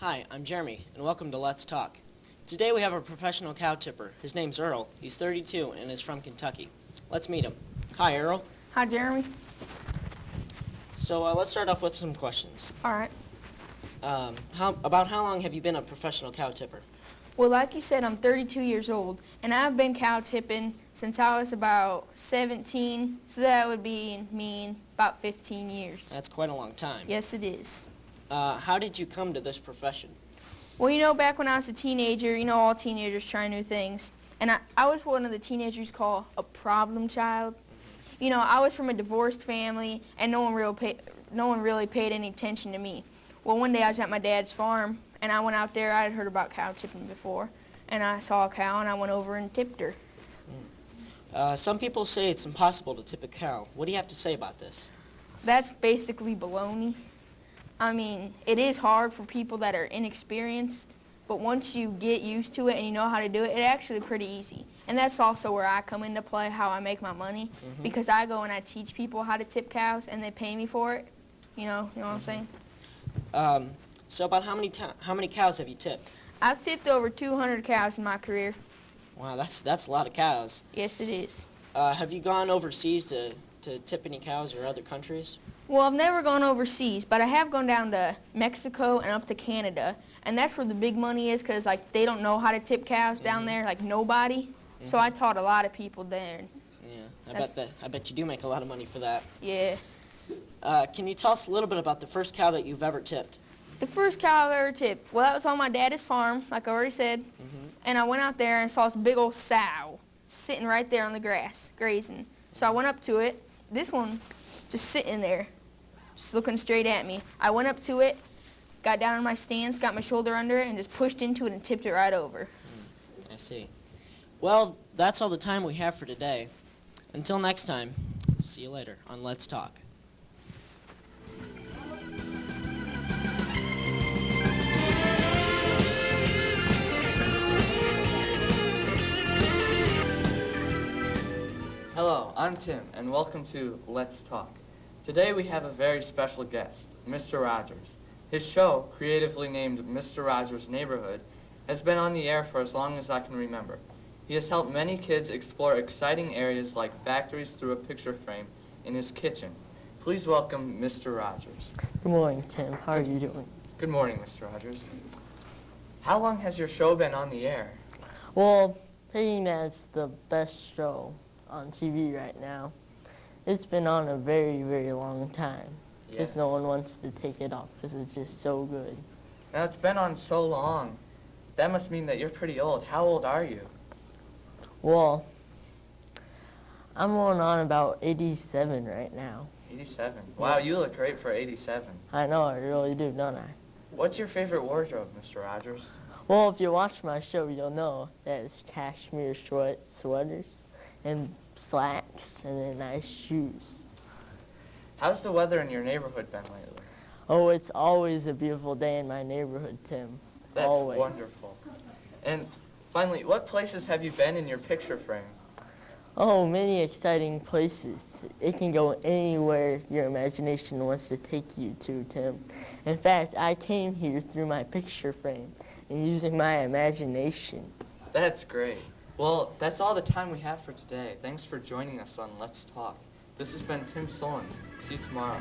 Hi, I'm Jeremy, and welcome to Let's Talk. Today we have a professional cow tipper. His name's Earl. He's 32 and is from Kentucky. Let's meet him. Hi, Earl. Hi, Jeremy. So let's start off with some questions. All right. About how long have you been a professional cow tipper? Well, like you said, I'm 32 years old, and I've been cow tipping since I was about 17, so that would mean about 15 years. That's quite a long time. Yes, it is. How did you come to this profession? Well, back when I was a teenager, all teenagers try new things, and I was one of the teenagers called a problem child. I was from a divorced family, and no one really paid any attention to me. Well, one day I was at my dad's farm, and I went out there. I had heard about cow tipping before, and I saw a cow, and I went over and tipped her. Some people say it's impossible to tip a cow. What do you have to say about this? That's basically baloney. I mean, it is hard for people that are inexperienced, but once you get used to it and you know how to do it, it's actually pretty easy. And that's also where I come into play, how I make my money, because I go and I teach people how to tip cows, and they pay me for it. You know what I'm saying? So about how many cows have you tipped? I've tipped over 200 cows in my career. Wow, that's a lot of cows. Yes, it is. Have you gone overseas to tip any cows or other countries? Well, I've never gone overseas, but I have gone down to Mexico and up to Canada, and that's where the big money is, because they don't know how to tip cows down there, nobody. So I taught a lot of people there. Yeah, I bet you do make a lot of money for that. Yeah. Can you tell us a little bit about the first cow that you've ever tipped? The first cow I've ever tipped, well, that was on my dad's farm, like I already said, and I went out there and saw this big old sow sitting right there on the grass, grazing. So I went up to it. This one just sitting there, just looking straight at me. I went up to it, got down on my stance, got my shoulder under it, and just pushed into it and tipped it right over. I see. Well, that's all the time we have for today. Until next time, see you later on Let's Talk. Hello, I'm Tim, and welcome to Let's Talk. Today we have a very special guest, Mr. Rogers. His show, creatively named Mr. Rogers' Neighborhood, has been on the air for as long as I can remember. He has helped many kids explore exciting areas like factories through a picture frame in his kitchen. Please welcome Mr. Rogers. Good morning, Tim. How are you doing? Good morning, Mr. Rogers. How long has your show been on the air? Well, thinking that it's the best show on TV right now, it's been on a very, very long time. Because no one wants to take it off because it's just so good. Now, it's been on so long. That must mean that you're pretty old. How old are you? Well, I'm going on about 87 right now. 87. Wow, you look great for 87. I know, I really do, don't I? What's your favorite wardrobe, Mr. Rogers? Well, if you watch my show, you'll know that it's cashmere sweaters and slacks and then nice shoes. How's the weather in your neighborhood been lately? Oh, it's always a beautiful day in my neighborhood, Tim. That's always. Wonderful. And finally, what places have you been in your picture frame? Oh, many exciting places. It can go anywhere your imagination wants to take you to, Tim. In fact, I came here through my picture frame and using my imagination. That's great. Well, that's all the time we have for today. Thanks for joining us on Let's Talk. This has been Tim Solon. See you tomorrow.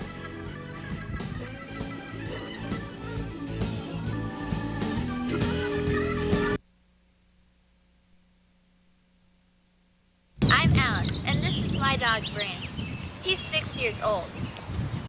I'm Alex, and this is my dog, Brandon. He's 6 years old.